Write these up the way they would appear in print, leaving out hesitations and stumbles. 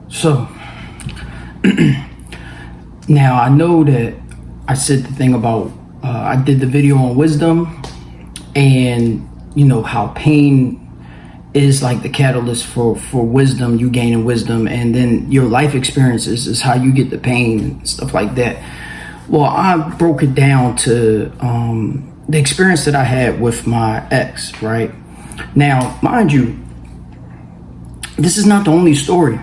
So now I know that I said the thing about I did the video on wisdom, and you know how pain is like the catalyst for wisdom, you gaining wisdom, and then your life experiences is how you get the pain and stuff like that. Well, I broke it down to the experience that I had with my ex, right? Now, mind you, this is not the only story.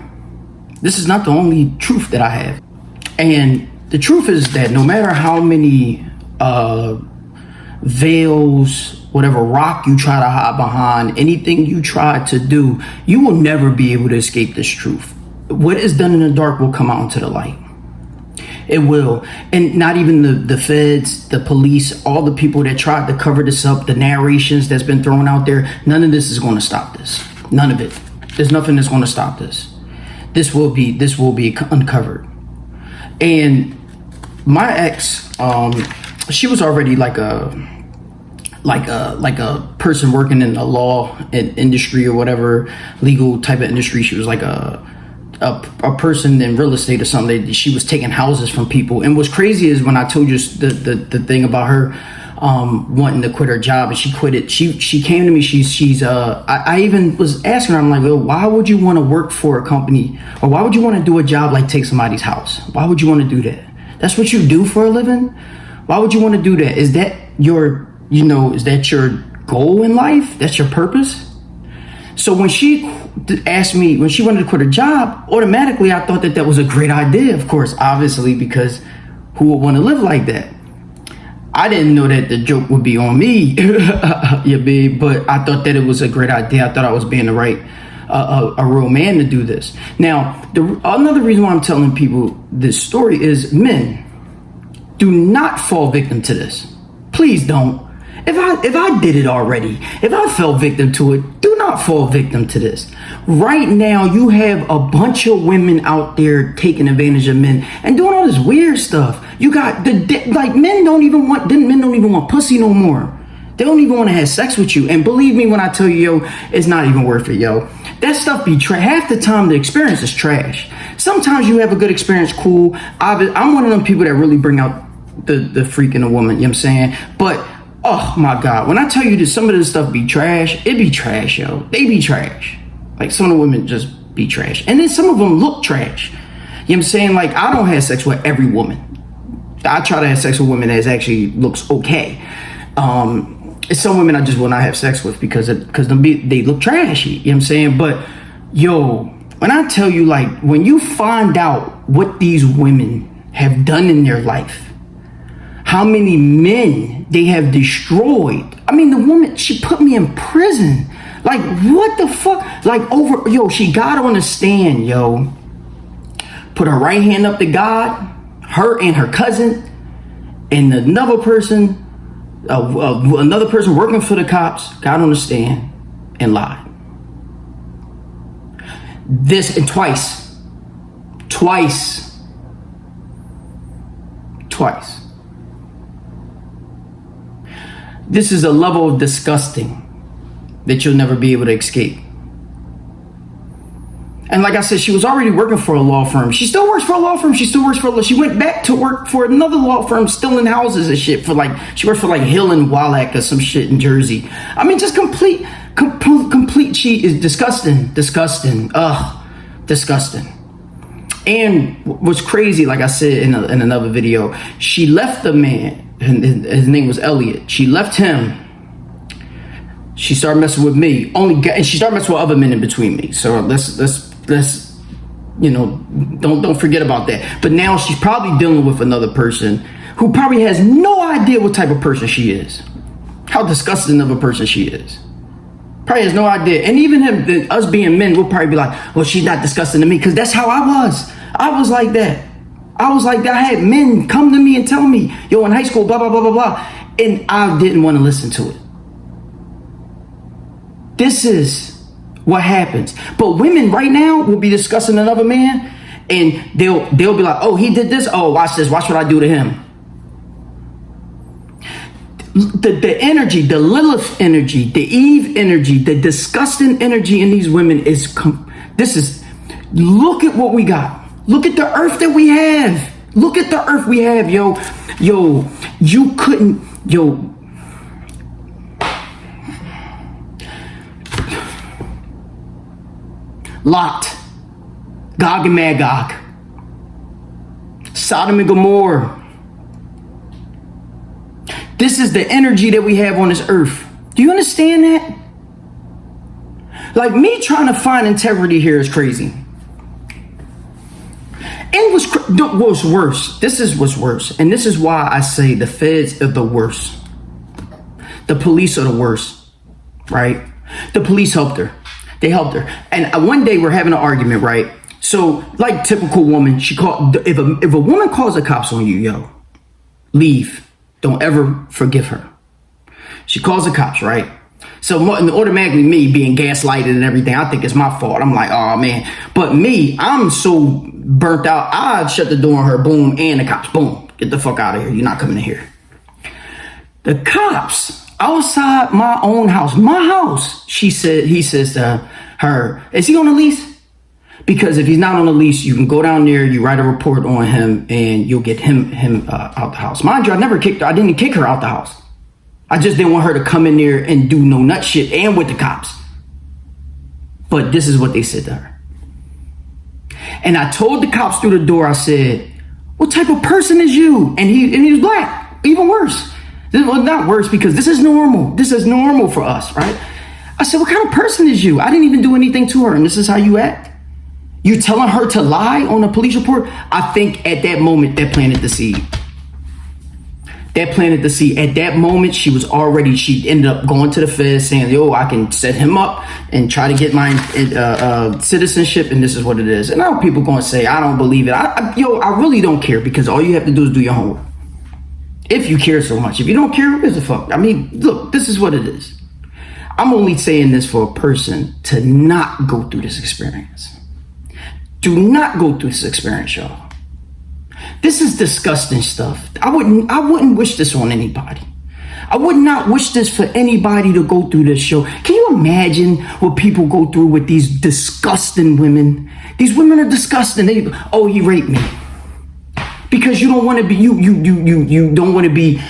This is not the only truth that I have. And the truth is that no matter how many veils, whatever rock you try to hide behind, anything you try to do, you will never be able to escape this truth. What is done in the dark will come out into the light. It will. And not even the feds, the police, all the people that tried to cover this up, the narrations that's been thrown out there, none of this is going to stop this. None of it. There's nothing that's going to stop this. This will be uncovered. And my ex, she was already like a person working in the law industry or whatever, legal type of industry. She was like a person in real estate or something. She was taking houses from people. And what's crazy is when I told you the thing about her wanting to quit her job, and she quit it. She came to me. I even was asking her, I'm like, well, why would you want to work for a company, or why would you want to do a job like take somebody's house? Why would you want to do that? That's what you do for a living? Why would you want to do that? Is that your goal in life? That's your purpose? So when she asked me, when she wanted to quit her job, automatically I thought that was a great idea, of course, obviously, because who would want to live like that? I didn't know that the joke would be on me, yeah, babe, but I thought that it was a great idea. I thought I was being a real man to do this. Now, another reason why I'm telling people this story is, men, do not fall victim to this. Please don't. If I did it already, if I fell victim to it, do not fall victim to this. Right now, you have a bunch of women out there taking advantage of men and doing all this weird stuff. You got men don't even want pussy no more. They don't even want to have sex with you. And believe me when I tell you, yo, it's not even worth it, yo. That stuff be trash. Half the time, the experience is trash. Sometimes you have a good experience, cool. I'm one of them people that really bring out the freak in a woman, you know what I'm saying? But oh my God, when I tell you that some of this stuff be trash, it be trash, yo. They be trash. Like some of the women just be trash. And then some of them look trash. You know what I'm saying? Like I don't have sex with every woman. I try to have sex with women that actually looks okay. It's some women I just will not have sex with because they look trashy. You know what I'm saying? But yo, when I tell you, like, when you find out what these women have done in their life, how many men they have destroyed. I mean, the woman, she put me in prison. Like, what the fuck? Like, she got on the stand, yo. Put her right hand up to God, her and her cousin, and another person working for the cops, got on the stand and lied. This, and twice. This is a level of disgusting that you'll never be able to escape. And like I said, she was already working for a law firm. She still works for a law firm. She went back to work for another law firm, still in houses and shit. She worked for like Hill and Wallach or some shit in Jersey. I mean, just complete. She is disgusting. Ugh, disgusting. And what's crazy, like I said in another video, she left the man. His name was Elliot. She left him. She started messing with me. And she started messing with other men in between me. So let's don't forget about that. But now she's probably dealing with another person who probably has no idea what type of person she is, how disgusting of a person she is. Probably has no idea. And even us being men, we'll probably be like, well, she's not disgusting to me, because that's how I was. I was like that. I had men come to me and tell me, yo, in high school, blah, blah, blah, blah, blah. And I didn't want to listen to it. This is what happens. But women right now will be discussing another man, and they'll be like, oh, he did this. Oh, watch this. Watch what I do to him. The energy, the Lilith energy, the Eve energy, the disgusting energy in these women is Look at what we got. Look at the earth that we have. Look at the earth we have, yo. Yo, you couldn't, yo. Lot, Gog and Magog, Sodom and Gomorrah. This is the energy that we have on this earth. Do you understand that? Like, me trying to find integrity here is crazy. And what's worse, this is what's worse. And this is why I say the feds are the worst. The police are the worst, right? The police helped her. They helped her. And one day we're having an argument, right? So, like typical woman, she called. If a woman calls the cops on you, yo, leave. Don't ever forgive her. She calls the cops, right? So automatically me being gaslighted and everything, I think it's my fault. I'm like, oh man. But me, I'm so burnt out. I shut the door on her, boom, and the cops, boom. Get the fuck out of here. You're not coming in here. The cops outside my own house, my house, he says to her, is he on a lease? Because if he's not on a lease, you can go down there, you write a report on him, and you'll get him out the house. Mind you, I never kicked her. I didn't kick her out the house. I just didn't want her to come in there and do no nut shit and with the cops. But this is what they said to her. And I told the cops through the door, I said, what type of person is you? And he was black, even worse. Well, not worse, because this is normal. This is normal for us, right? I said, what kind of person is you? I didn't even do anything to her, and this is how you act? You telling her to lie on a police report? I think at that moment, that planted the seed. That planted the seed. At that moment, she ended up going to the feds saying, yo, I can set him up and try to get my citizenship, and this is what it is. And now people going to say, I don't believe it. I really don't care, because all you have to do is do your homework. If you care so much. If you don't care, who gives a fuck? I mean, look, this is what it is. I'm only saying this for a person to not go through this experience. Do not go through this experience, y'all. This is disgusting stuff. I wouldn't wish this on anybody. I would not wish this for anybody to go through this show. Can you imagine what people go through with these disgusting women? These women are disgusting. He raped me. Because you don't want to be you don't want to be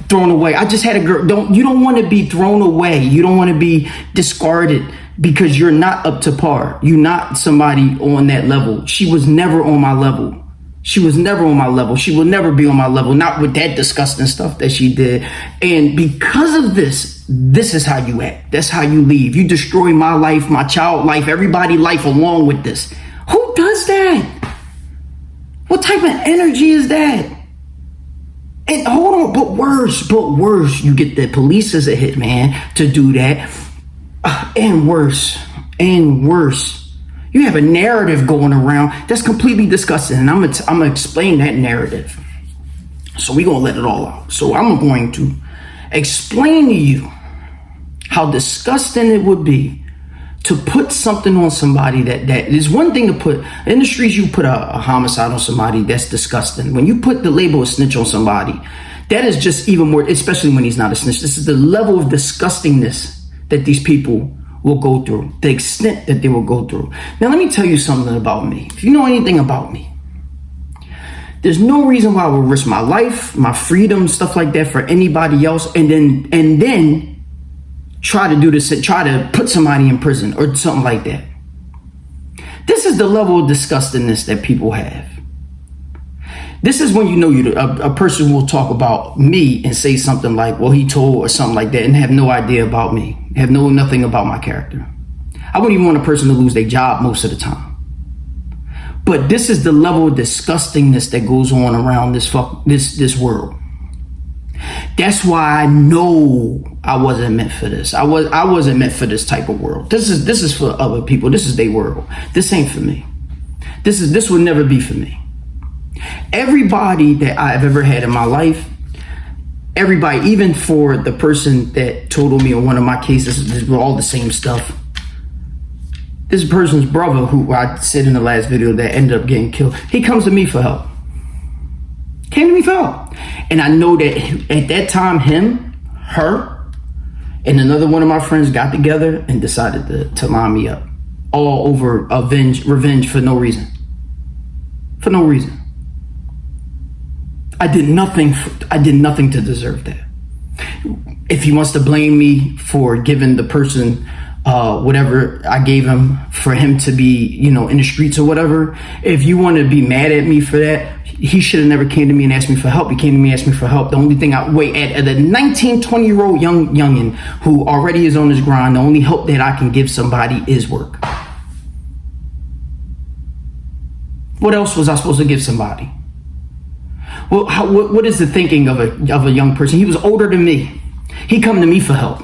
thrown away. I just had a girl. You don't want to be thrown away. You don't want to be discarded because you're not up to par. You're not somebody on that level. She was never on my level. She was never on my level. She will never be on my level. Not with that disgusting stuff that she did. And because of this is how you act. That's how you leave. You destroy my life, my child life, everybody's life along with this. Who does that? What type of energy is that? And hold on, but worse, you get the police as a hitman to do that. And worse. You have a narrative going around that's completely disgusting. And I'm gonna explain that narrative. So we're gonna let it all out. So I'm going to explain to you how disgusting it would be to put something on somebody that is one thing to put in the streets. You put a homicide on somebody, that's disgusting. When you put the label of snitch on somebody, that is just even more, especially when he's not a snitch. This is the level of disgustingness that these people will go through, the extent that they will go through. Now, let me tell you something about me. If you know anything about me, there's no reason why I would risk my life, my freedom, stuff like that for anybody else, and then try to do this, try to put somebody in prison or something like that. This is the level of disgustingness that people have. This is when you know a person will talk about me and say something like, well, he told, or something like that, and have no idea about me, have nothing about my character. I wouldn't even want a person to lose their job most of the time. But this is the level of disgustingness that goes on around this world. That's why I know I wasn't meant for this. I wasn't meant for this type of world. This is for other people. This is their world. This ain't for me. This will never be for me. Everybody that I've ever had in my life, everybody, even for the person that told me in one of my cases, this was all the same stuff. This person's brother, who I said in the last video that ended up getting killed, he comes to me for help. Came to me for help. And I know that at that time, him, her, and another one of my friends got together and decided to line me up. all over revenge for no reason. For no reason. I did nothing to deserve that. If he wants to blame me for giving the person whatever I gave him for him to be, in the streets or whatever, if you want to be mad at me for that, he should have never came to me and asked me for help. He came to me and asked me for help. The only thing at the 19, 20-year-old youngin who already is on his grind, the only help that I can give somebody is work. What else was I supposed to give somebody? Well, what is the thinking of a young person? He was older than me. He come to me for help.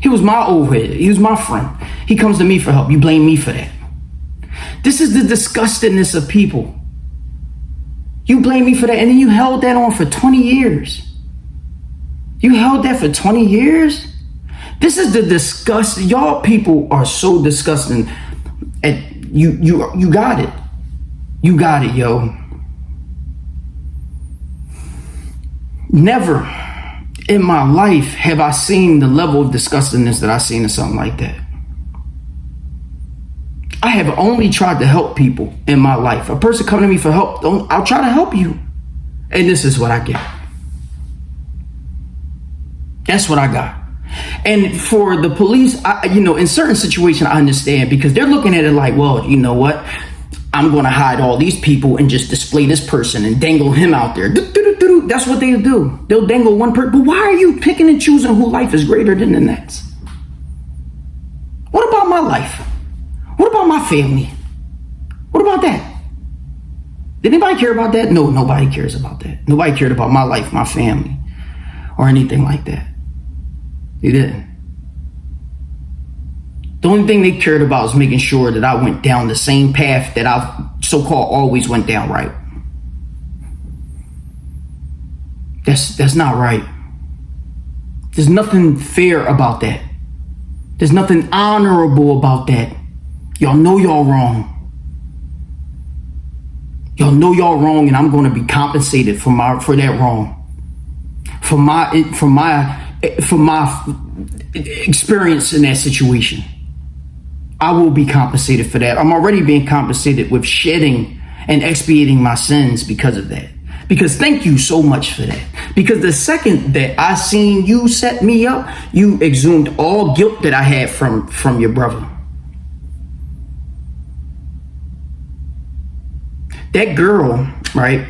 He was my old head. He was my friend. He comes to me for help. You blame me for that. This is the disgustingness of people. You blame me for that, and then you held that on for 20 years. You held that for 20 years? This is the disgust. Y'all people are so disgusting. And you got it. You got it, yo. Never in my life have I seen the level of disgustingness that I seen in something like that. I have only tried to help people in my life. A person come to me for help, I'll try to help you. And this is what I get. That's what I got. And for the police, in certain situations, I understand because they're looking at it like, well, you know what? I'm going to hide all these people and just display this person and dangle him out there. That's what they'll do. They'll dangle one person. But why are you picking and choosing who life is greater than the next? What about my life? What about my family? What about that? Did anybody care about that? No, nobody cares about that. Nobody cared about my life, my family, or anything like that. They didn't. The only thing they cared about was making sure that I went down the same path that I've so-called always went down, right? That's not right. There's nothing fair about that. There's nothing honorable about that. Y'all know y'all wrong. Y'all know y'all wrong, and I'm going to be compensated for that wrong. For my experience in that situation. I will be compensated for that. I'm already being compensated with shedding and expiating my sins because of that. Because thank you so much for that. Because the second that I seen you set me up, you exhumed all guilt that I had from your brother. That girl, right?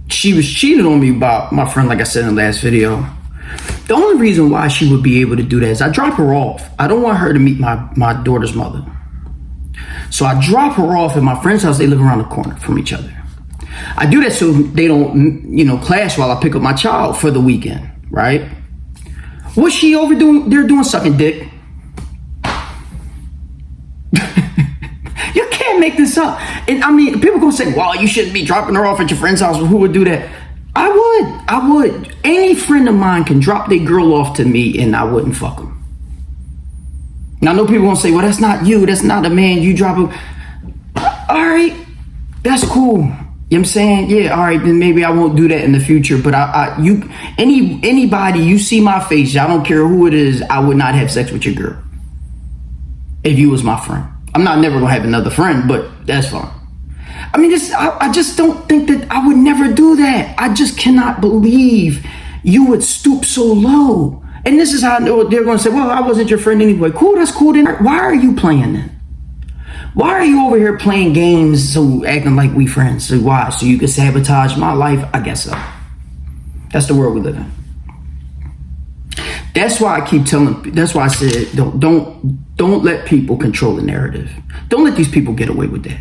She was cheated on me by my friend, like I said in the last video. The only reason why she would be able to do that is I drop her off. I don't want her to meet my daughter's mother. So I drop her off at my friend's house. They live around the corner from each other. I do that so they don't, clash while I pick up my child for the weekend, right? What's she over doing? They're doing sucking dick. You can't make this up. And I mean, people gonna say, well, you shouldn't be dropping her off at your friend's house. Who would do that? I would. Any friend of mine can drop their girl off to me and I wouldn't fuck them. Now, I know people gonna say, well, that's not you. That's not a man. You drop her. All right. That's cool. You know what I'm saying? Yeah, all right, then maybe I won't do that in the future. But anybody, you see my face, I don't care who it is, I would not have sex with your girl. If you was my friend. I'm not never gonna have another friend, but that's fine. I mean, I just don't think that I would never do that. I just cannot believe you would stoop so low. And this is how I know they're going to say, well, I wasn't your friend anyway. Cool, that's cool. Then why are you playing then? Why are you over here playing games, so acting like we friends? So why? So you can sabotage my life? I guess so. That's the world we live in. That's why I keep telling. That's why I said don't let people control the narrative. Don't let these people get away with that.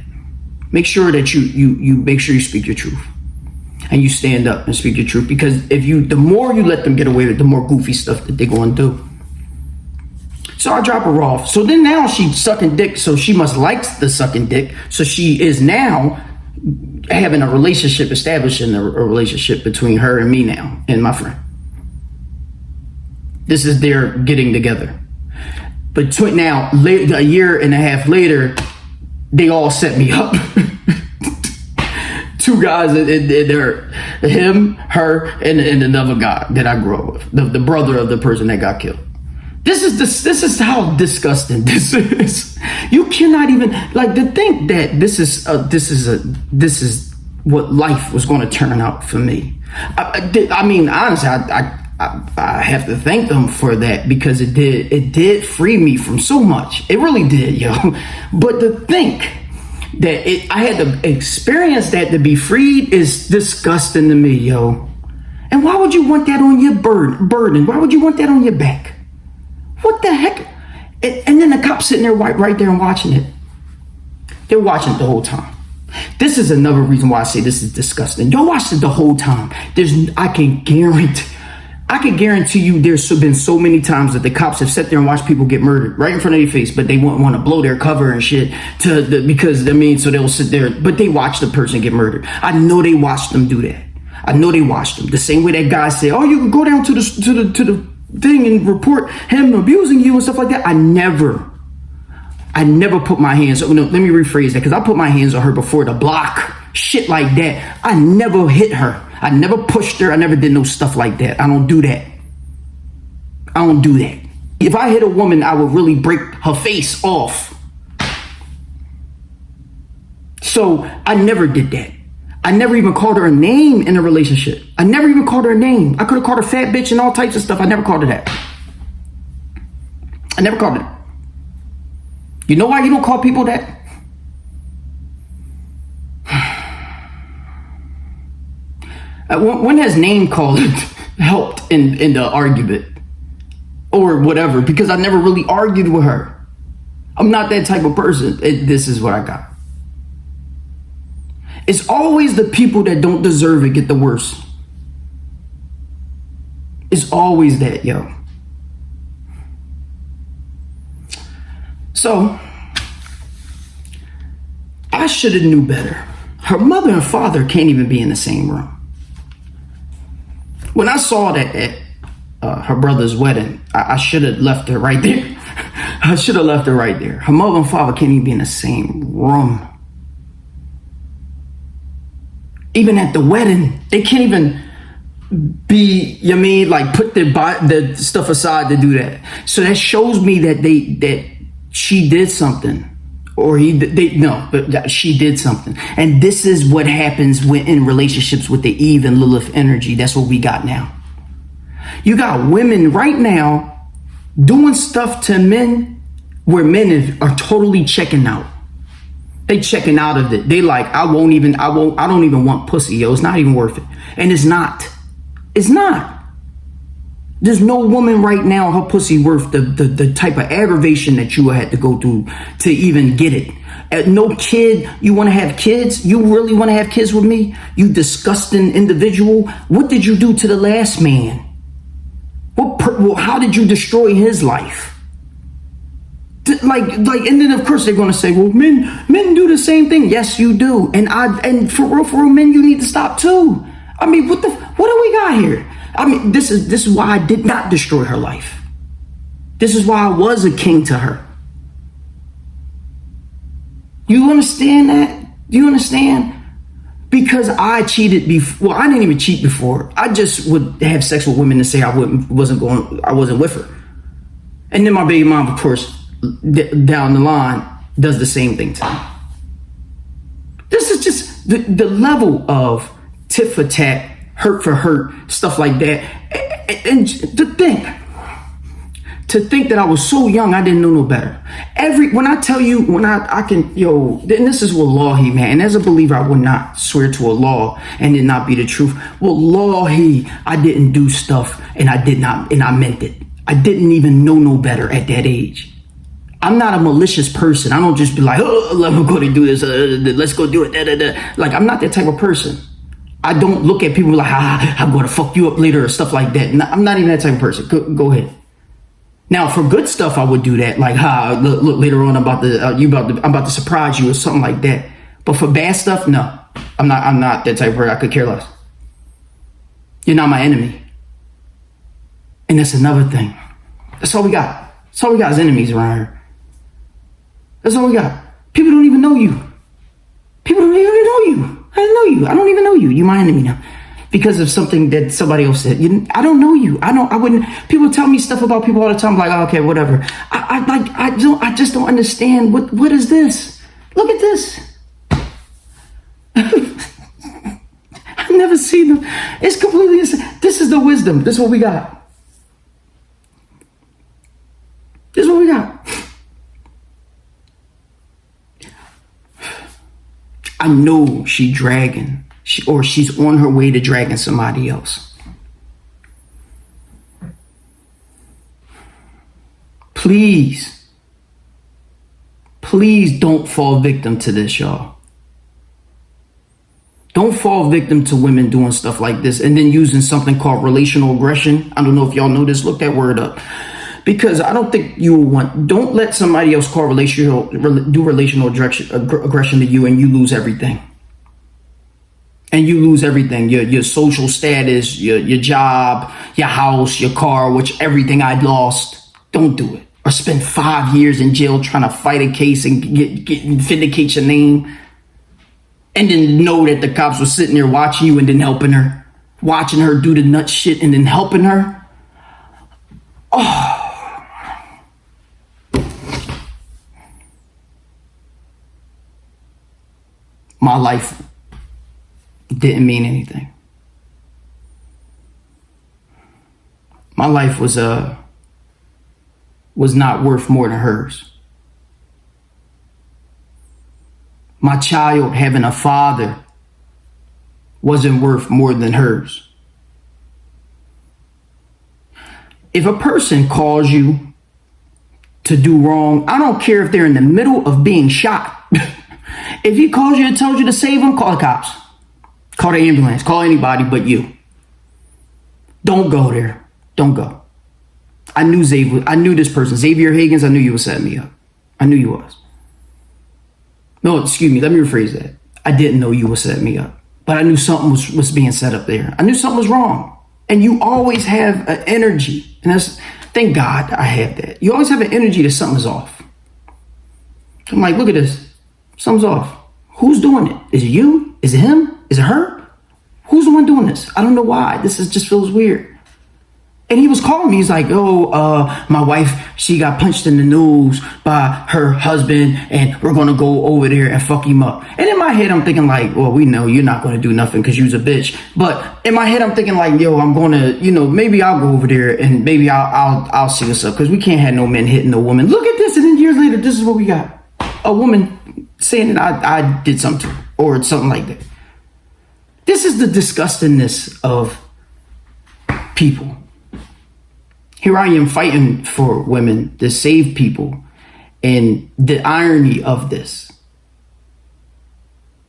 Make sure that you make sure you speak your truth. And you stand up and speak your truth, because the more you let them get away with it, the more goofy stuff that they're going to do. So I drop her off. So then now she's sucking dick. So she must like the sucking dick. So she is now having a relationship, establishing a relationship between her and me now and my friend. This is their getting together. But now, a year and a half later, they all set me up. Two guys, they're him, her, and another guy that I grew up with, the brother of the person that got killed. This is how disgusting this is. You cannot even like to think that this is what life was going to turn out for me. I mean, honestly, I have to thank them for that, because it did free me from so much. It really did, yo. But to think that I had to experience that to be freed is disgusting to me, yo. And why would you want that on your burden? Why would you want that on your back? What the heck? And then the cops sitting there right there and watching it. They're watching it the whole time. This is another reason why I say this is disgusting. Y'all watched it the whole time. I can guarantee you there's been so many times that the cops have sat there and watched people get murdered right in front of their face, but they want to blow their cover and shit because so they'll sit there, but they watch the person get murdered. I know they watched them do that. I know they watched them. The same way that guy said, "Oh, you can go down to the thing and report him abusing you and stuff like that." I never put my hands. Oh, no, let me rephrase that, because I put my hands on her before to block shit like that. I never hit her. I never pushed her. I never did no stuff like that. I don't do that. I don't do that. If I hit a woman, I would really break her face off. So I never did that. I never even called her a name in a relationship. I never even called her a name. I could have called her fat bitch and all types of stuff. I never called her that. I never called her that. You know why you don't call people that? When has name calling helped in the argument or whatever? Because I never really argued with her. I'm not that type of person. This is what I got. It's always the people that don't deserve it get the worst. It's always that, yo. So, I should have knew better. Her mother and father can't even be in the same room. When I saw that at her brother's wedding, I should have left her right there. I should have left her right there. Her mother and father can't even be in the same room. Even at the wedding, they can't even be, you know what I mean, like put their stuff aside to do that. So that shows me that she did something, or she did something. And this is what happens in relationships with the Eve and Lilith energy. That's what we got now. You got women right now doing stuff to men where men are totally checking out. They checking out of it. They like, I don't even want pussy, yo. It's not even worth it. And it's not. It's not. There's no woman right now, her pussy worth the type of aggravation that you had to go through to even get it. No kid, you want to have kids? You really want to have kids with me? You disgusting individual. What did you do to the last man? How did you destroy his life? Like, and then of course they're going to say, well, men do the same thing. Yes, you do. And for real, men, you need to stop too. I mean, what do we got here? I mean, this is why I did not destroy her life. This is why I was a king to her. You understand that? Do you understand? Because I cheated before. Well, I didn't even cheat before. I just would have sex with women and say I wasn't with her. And then my baby mom, of course, down the line, does the same thing to me. This is just the level of tit for tat, hurt for hurt, stuff like that. And to think that I was so young, I didn't know no better. When I tell you, when I can, yo, then this is wallahi, man. And as a believer, I would not swear to Allah and it not be the truth. Wallahi, I didn't do stuff and I meant it. I didn't even know no better at that age. I'm not a malicious person. I don't just be like, oh, let me go to do this. Let's go do it. Like, I'm not that type of person. I don't look at people like, I'm going to fuck you up later or stuff like that. I'm not even that type of person. Go ahead. Now, for good stuff, I would do that. Like, look later on, I'm about to surprise you or something like that. But for bad stuff, no, I'm not that type of person. I could care less. You're not my enemy. And that's another thing. That's all we got. That's all we got is enemies around here. That's all we got. People don't even know you. People don't even know you. I don't know you. I don't even know you. You're my enemy now. because of something that somebody else said. I don't know you. I wouldn't. People tell me stuff about people all the time. Like, oh, okay, whatever. I just don't understand. What is this? Look at this. I've never seen them. It's completely. This is the wisdom. This is what we got. This is what we got. I know she dragging. She's on her way to dragging somebody else. Please don't fall victim to this, y'all. Don't fall victim to women doing stuff like this and then using something called relational aggression. I don't know if y'all know this. Look that word up. Because I don't think you will want, don't let somebody else do relational aggression to you and you lose everything. And you lose everything, your social status, your job, your house, your car, everything I'd lost. Don't do it. Or spend 5 years in jail trying to fight a case and vindicate your name. And then know that the cops were sitting there watching you and then helping her. Watching her do the nut shit and then helping her. Oh. My life didn't mean anything. My life was not worth more than hers. My child having a father wasn't worth more than hers. If a person calls you to do wrong, I don't care if they're in the middle of being shot. If he calls you and tells you to save him, call the cops. Call the ambulance. Call anybody but you. Don't go there. Don't go. I knew this person. Xavier Higgins, I knew you was setting me up. I knew you was. No, excuse me. Let me rephrase that. I didn't know you was setting me up. But I knew something was being set up there. I knew something was wrong. And you always have an energy. And thank God I have that. You always have an energy that something's off. I'm like, look at this. Something's off. Who's doing it? Is it you? Is it him? Is it her? Who's the one doing this? I don't know why. Just feels weird. And he was calling me. He's like, my wife, she got punched in the nose by her husband and we're going to go over there and fuck him up. And in my head, I'm thinking like, well, we know you're not going to do nothing because you're a bitch. But in my head, I'm thinking like, yo, I'm going to, maybe I'll go over there and maybe I'll see what's up because we can't have no men hitting no woman. Look at this. And then years later, this is what we got. A woman saying that I did something to her or something like that. This is the disgustingness of people. Here I am fighting for women to save people. And the irony of this.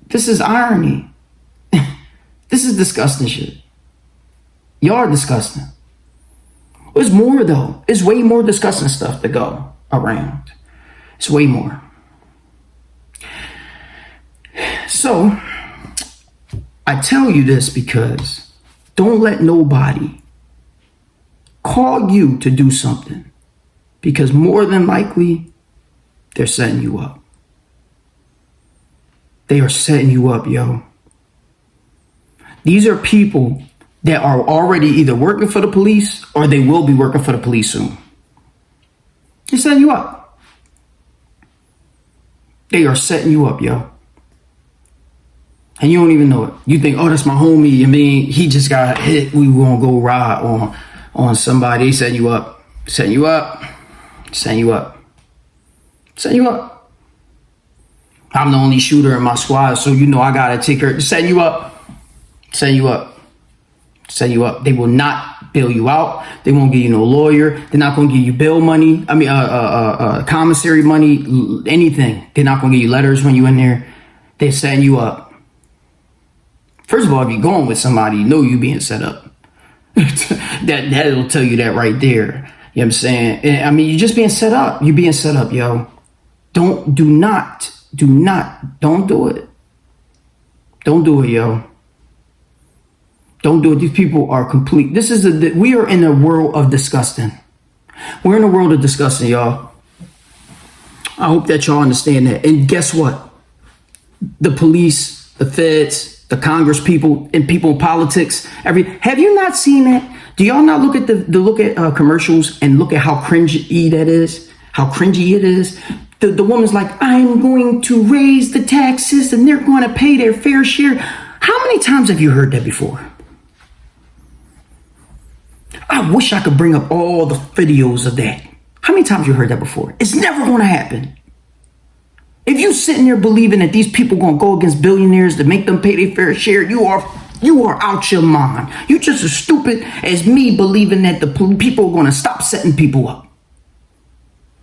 This is irony. This is disgusting shit. Y'all are disgusting. There's more though. It's way more disgusting stuff to go around. It's way more. So, I tell you this because don't let nobody call you to do something because more than likely they're setting you up. They are setting you up, yo. These are people that are already either working for the police or they will be working for the police soon. They're setting you up. They are setting you up, yo. And you don't even know it. You think, oh, that's my homie. I mean, he just got hit. We gonna go ride on somebody. They setting you up. Setting you up. Setting you up. Setting you up. I'm the only shooter in my squad, so I gotta take her. Setting you up. Setting you up. Setting you up. They will not bail you out. They won't give you no lawyer. They're not gonna give you bail money. I mean, commissary money, anything. They're not gonna give you letters when you in there. They're setting you up. First of all, if you're going with somebody, you're being set up. That'll tell you that right there. You know what I'm saying? And, I mean, you're just being set up. You're being set up, yo. Don't do it. Don't do it, yo. Don't do it. These people are complete. We are in a world of disgusting. We're in a world of disgusting, y'all. I hope that y'all understand that. And guess what? The police, the feds, the Congress people and people in politics. Have you not seen that? Do y'all not look at the commercials and look at how cringy that is? How cringy it is? The woman's like, I'm going to raise the taxes and they're going to pay their fair share. How many times have you heard that before? I wish I could bring up all the videos of that. How many times you heard that before? It's never going to happen. If you sitting there believing that these people going to go against billionaires to make them pay their fair share, you are out your mind. You just as stupid as me believing that the people are going to stop setting people up.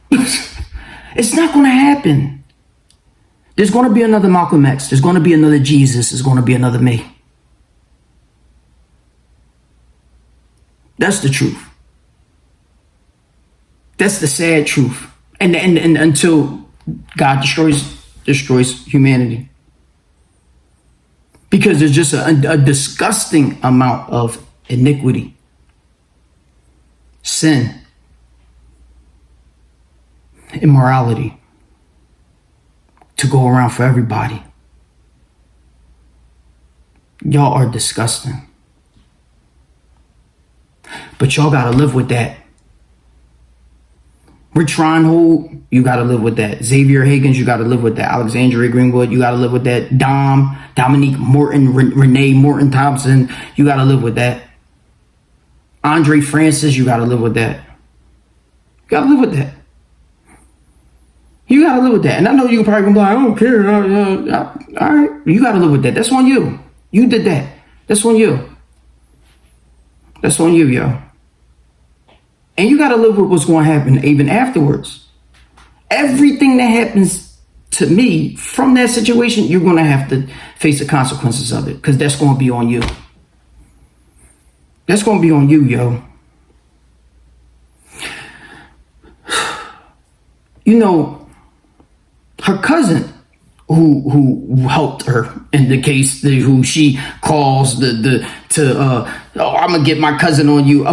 It's not going to happen. There's going to be another Malcolm X. There's going to be another Jesus. There's going to be another me. That's the truth. That's the sad truth. And until God destroys humanity. Because there's just a disgusting amount of iniquity, sin, immorality to go around for everybody. Y'all are disgusting. But y'all gotta live with that. Rich Reinhold, you gotta live with that. Xavier Higgins, you gotta live with that. Alexandria Greenwood, you gotta live with that. Dominique Morton, Renee Morton Thompson, you gotta live with that. Andre Francis, you gotta live with that. You gotta live with that. You gotta live with that. And I know you probably gonna be like, I don't care. All right, you gotta live with that. That's on you. You did that. That's on you. That's on you, yo. And you got to live with what's going to happen even afterwards. Everything that happens to me from that situation, you're going to have to face the consequences of it because that's going to be on you. That's going to be on you, yo. You know, her cousin who helped her in the case, who she calls I'm going to get my cousin on you.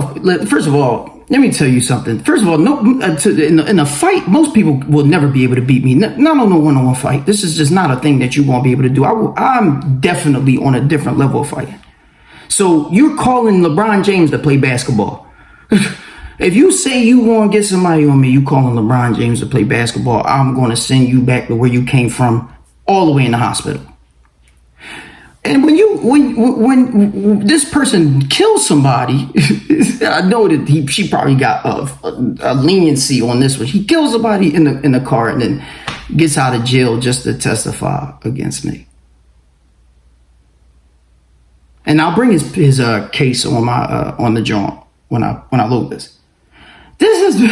First of all, let me tell you something. First of all, in a fight, most people will never be able to beat me. Not on a one-on-one fight. This is just not a thing that you won't be able to do. I'm definitely on a different level of fighting. So you're calling LeBron James to play basketball. If you say you want to get somebody on me, you calling LeBron James to play basketball, I'm going to send you back to where you came from, all the way in the hospital. And when this person kills somebody, I know that she probably got a leniency on this one. He kills somebody in the car and then gets out of jail just to testify against me. And I'll bring his case on the joint when I load this. This is the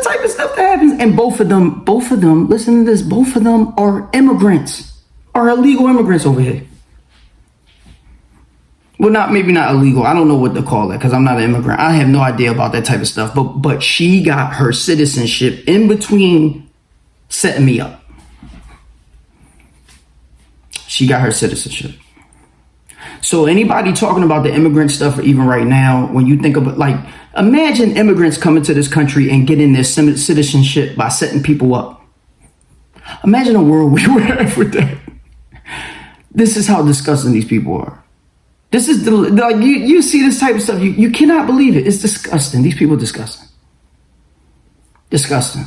type of stuff that happens. And both of them, listen to this, both of them are immigrants. Are illegal immigrants over here. Well, maybe not illegal. I don't know what to call it because I'm not an immigrant. I have no idea about that type of stuff. But she got her citizenship in between setting me up. She got her citizenship. So anybody talking about the immigrant stuff, even right now, when you think about, like, imagine immigrants coming to this country and getting their citizenship by setting people up. Imagine a world we would have with that. This is how disgusting these people are. This is you see this type of stuff. You cannot believe it. It's disgusting. These people are disgusting. Disgusting.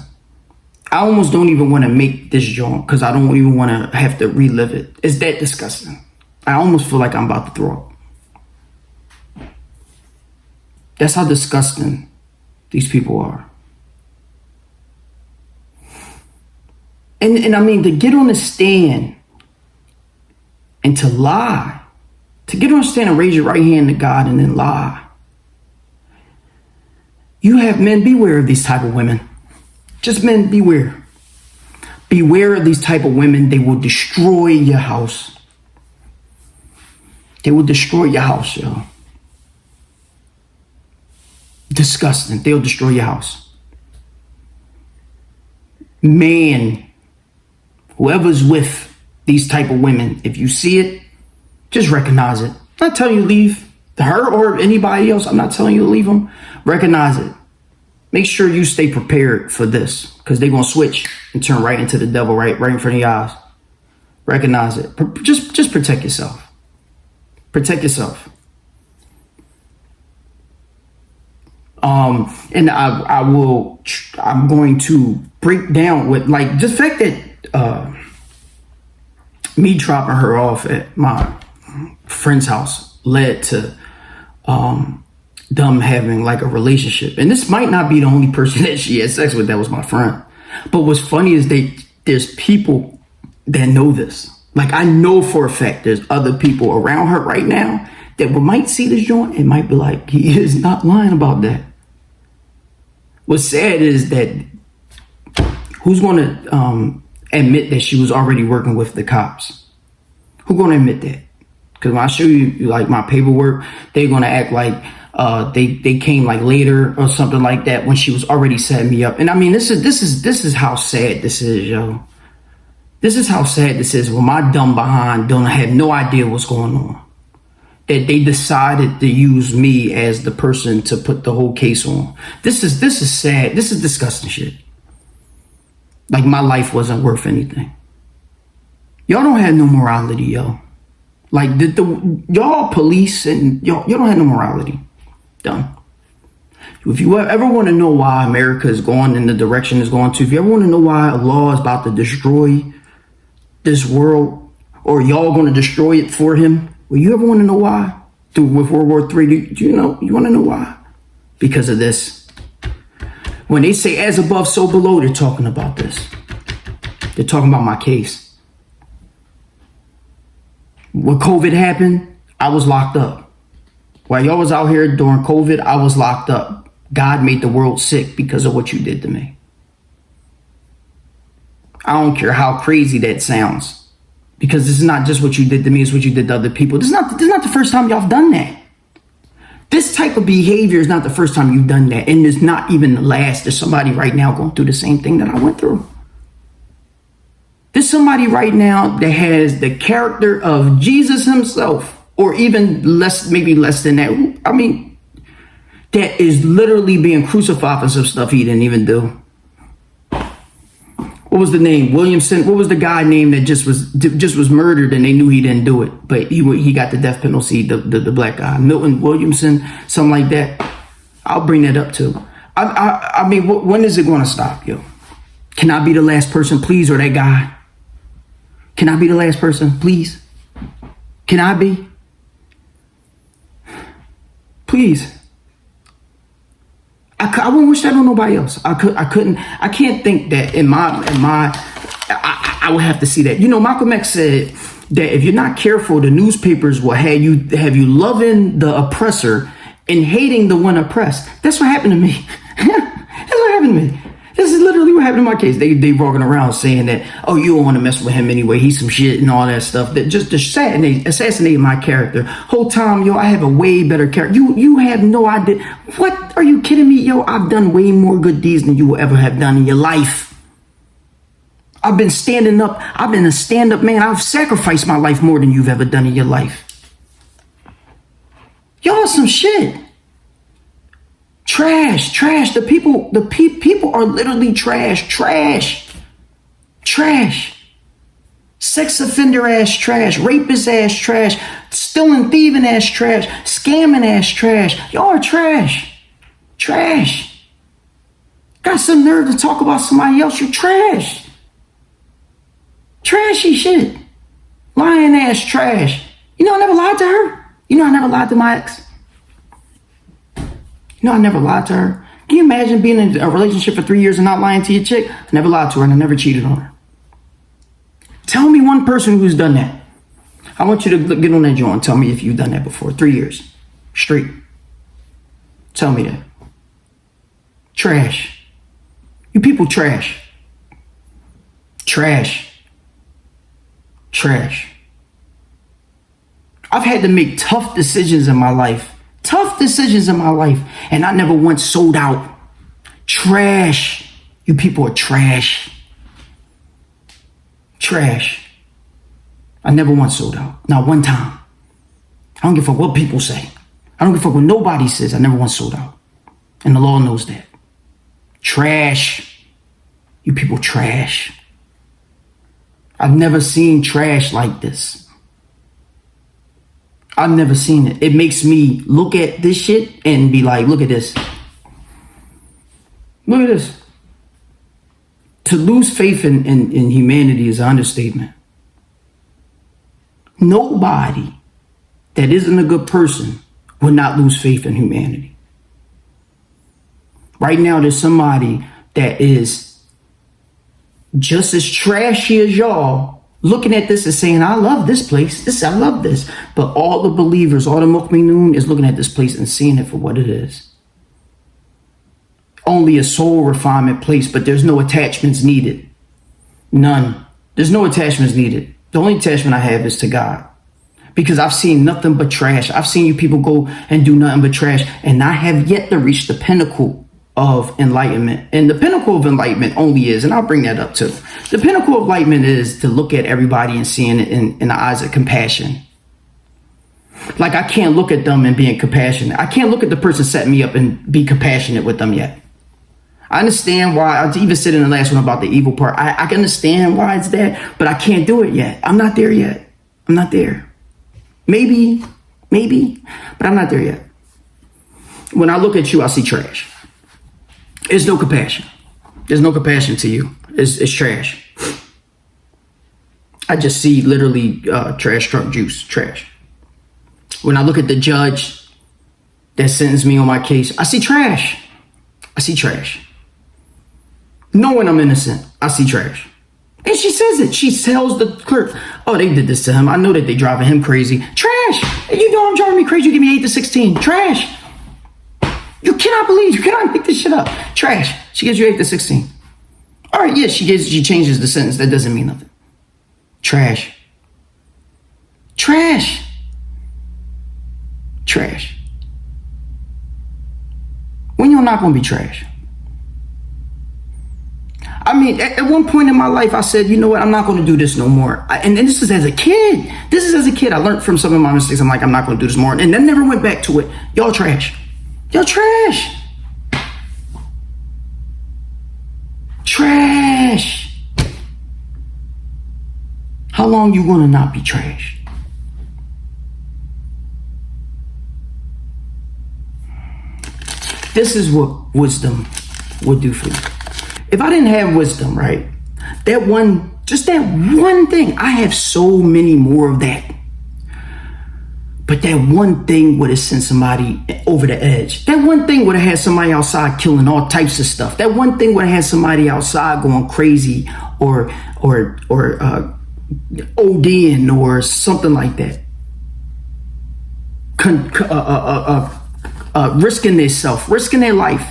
I almost don't even want to make this joint because I don't even want to have to relive it. It's that disgusting. I almost feel like I'm about to throw up. That's how disgusting these people are. And I mean, to get on the stand and to lie, to get on the stand and raise your right hand to God and then lie. You have men, beware of these type of women. Just men, beware. Beware of these type of women. They will destroy your house. They will destroy your house, yo. Disgusting. They'll destroy your house. Man, whoever's with these type of women, if you see it, just recognize it. I'm not telling you to leave her or anybody else. I'm not telling you to leave them. Recognize it. Make sure you stay prepared for this because they're going to switch and turn right into the devil right in front of your eyes. Recognize it. Just protect yourself. Protect yourself. And I'm going to break down with, like, the fact that me dropping her off at my friend's house led to them having like a relationship. And this might not be the only person that she had sex with that was my friend. But what's funny is there's people that know this. Like, I know for a fact there's other people around her right now that might see this joint and might be like, he is not lying about that. What's sad is that who's going to admit that she was already working with the cops? Who's going to admit that? Because when I show you like my paperwork, they're going to act like they came like later or something like that when she was already setting me up. And I mean, this is how sad this is, yo. This is how sad this is when my dumb behind don't have no idea what's going on. That they decided to use me as the person to put the whole case on. This is sad. This is disgusting shit. Like, my life wasn't worth anything. Y'all don't have no morality, yo. Like, y'all police and y'all don't have no morality. Done. If you ever want to know why America is going in the direction it's going to, if you ever want to know why Allah is about to destroy this world, or y'all going to destroy it for him, well, you ever want to know why? With World War III, do you know? You want to know why? Because of this. When they say as above, so below, they're talking about this. They're talking about my case. When COVID happened, I was locked up. While y'all was out here during COVID, I was locked up. God made the world sick because of what you did to me. I don't care how crazy that sounds. Because this is not just what you did to me, it's what you did to other people. This is not the first time y'all have done that. This type of behavior is not the first time you've done that. And it's not even the last. There's somebody right now going through the same thing that I went through. There's somebody right now that has the character of Jesus himself, or even less, maybe less than that. I mean, that is literally being crucified for some stuff he didn't even do. What was the name? Williamson. What was the guy name that just was murdered and they knew he didn't do it, but he got the death penalty? The black guy, Milton Williamson, something like that. I'll bring that up too. I mean, when is it going to stop, yo? Can I be the last person, please, or that guy? Can I be the last person, please? Can I be? Please. I wouldn't wish that on nobody else. I can't think that I would have to see that. You know, Malcolm X said that if you're not careful, the newspapers will have you loving the oppressor and hating the one oppressed. That's what happened to me. That's what happened to me. This is literally what happened in my case. They walking around saying that, oh, you don't want to mess with him anyway. He's some shit and all that stuff. That just assassinate my character. Whole time, yo, I have a way better character. You have no idea. What? Are you kidding me? Yo, I've done way more good deeds than you will ever have done in your life. I've been standing up. I've been a stand-up man. I've sacrificed my life more than you've ever done in your life. Y'all some shit. Trash. The people are literally trash. Sex offender ass trash, rapist ass trash, stealing, thieving ass trash, scamming ass trash. Y'all are trash. Got some nerve to talk about somebody else. You're trash. Trashy shit. Lying ass trash. You know I never lied to her. You know I never lied to my ex. You know I never lied to her. Can you imagine being in a relationship for 3 years and not lying to your chick? I never lied to her and I never cheated on her. Tell me one person who's done that. I want you to get on that joint and tell me if you've done that before. 3 years straight. Tell me that. Trash. You people trash. I've had to make tough decisions in my life. And I never once sold out. Trash. You people are trash. I never once sold out. Not one time. I don't give a fuck what people say. I don't give a fuck what nobody says. I never once sold out. And the law knows that. Trash. You people trash. I've never seen trash like this. I've never seen it. It makes me look at this shit and be like, look at this. Look at this. To lose faith in humanity is an understatement. Nobody that isn't a good person would not lose faith in humanity. Right now, there's somebody that is just as trashy as y'all looking at this and saying, I love this place. I love this. But all the believers, all the mu'minun is looking at this place and seeing it for what it is. Only a soul refinement place, but there's no attachments needed. None. There's no attachments needed. The only attachment I have is to God. Because I've seen nothing but trash. I've seen you people go and do nothing but trash. And I have yet to reach the pinnacle of enlightenment. And the pinnacle of enlightenment only is, and I'll bring that up too. The pinnacle of enlightenment is to look at everybody and seeing it in the eyes of compassion. Like I can't look at them and being compassionate. I can't look at the person setting me up and be compassionate with them yet. I understand why. I even said in the last one about the evil part. I can understand why it's that, but I can't do it yet. I'm not there yet. I'm not there. Maybe, but I'm not there yet. When I look at you, I see trash. There's no compassion. There's no compassion to you. It's trash. I just see literally trash truck juice, trash. When I look at the judge that sentenced me on my case, I see trash. I see trash. Knowing I'm innocent, I see trash. And she says it. She tells the clerk, oh, they did this to him. I know that they driving him crazy. Trash. You know I'm driving me crazy. You give me 8 to 16. Trash. You cannot make this shit up. Trash. She gives you 8 to 16. All right, yeah, she changes the sentence. That doesn't mean nothing. Trash. Trash. Trash. When you're not going to be trash. I mean, at one point in my life, I said, you know what? I'm not going to do this no more. And this is as a kid. I learned from some of my mistakes. I'm like, I'm not going to do this more. And then never went back to it. Y'all trash. Y'all trash. Trash. How long you going to not be trash? This is what wisdom would do for you. If I didn't have wisdom, right? That one thing, I have so many more of that. But that one thing would have sent somebody over the edge. That one thing would have had somebody outside killing all types of stuff. That one thing would have had somebody outside going crazy or ODing or something like that. Risking themselves, risking their life.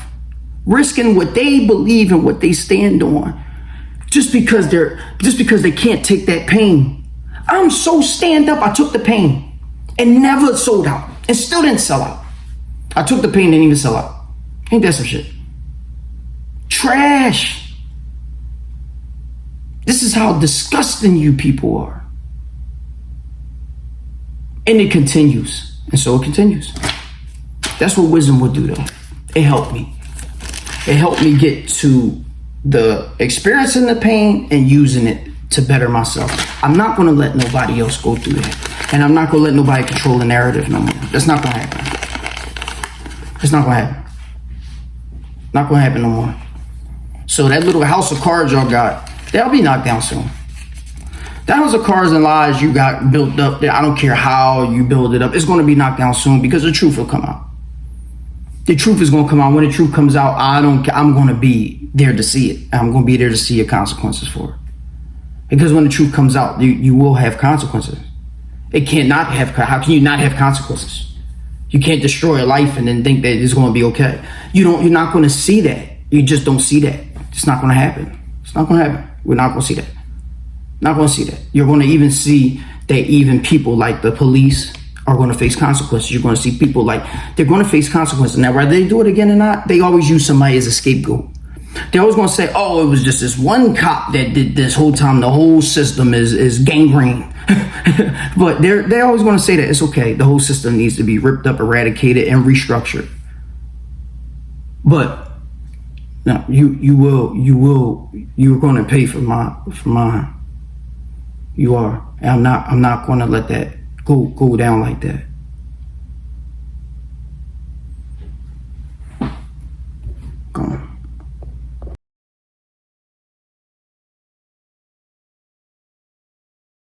Risking what they believe and what they stand on, just because they can't take that pain. I'm so stand up. I took the pain and never sold out, and still didn't sell out. I took the pain and didn't even sell out. Ain't that some shit? Trash. This is how disgusting you people are, and it continues, and so it continues. That's what wisdom would do, though. It helped me. It helped me get to the experiencing the pain and using it to better myself. I'm not going to let nobody else go through that. And I'm not going to let nobody control the narrative no more. That's not going to happen. It's not going to happen. Not going to happen no more. So that little house of cards y'all got, that'll be knocked down soon. That house of cards and lies you got built up there, I don't care how you build it up, it's going to be knocked down soon because the truth will come out. The truth is going to come out. When the truth comes out, I'm going to be there to see it. I'm going to be there to see your consequences for it. Because when the truth comes out, you will have consequences. It cannot have. How can you not have consequences? You can't destroy a life and then think that it's going to be okay. You're not going to see that. You just don't see that. It's not going to happen. It's not going to happen. We're not going to see that. Not going to see that. You're going to even see that even people like the police are going to face consequences. You're going to see people like, they're going to face consequences. Now, whether they do it again or not, they always use somebody as a scapegoat. They're always going to say, oh, it was just this one cop that did this whole time. The whole system is gangrene. But they're always going to say that it's okay. The whole system needs to be ripped up, eradicated, and restructured. But no, you're going to pay for mine. You are. And I'm not going to let that go down like that.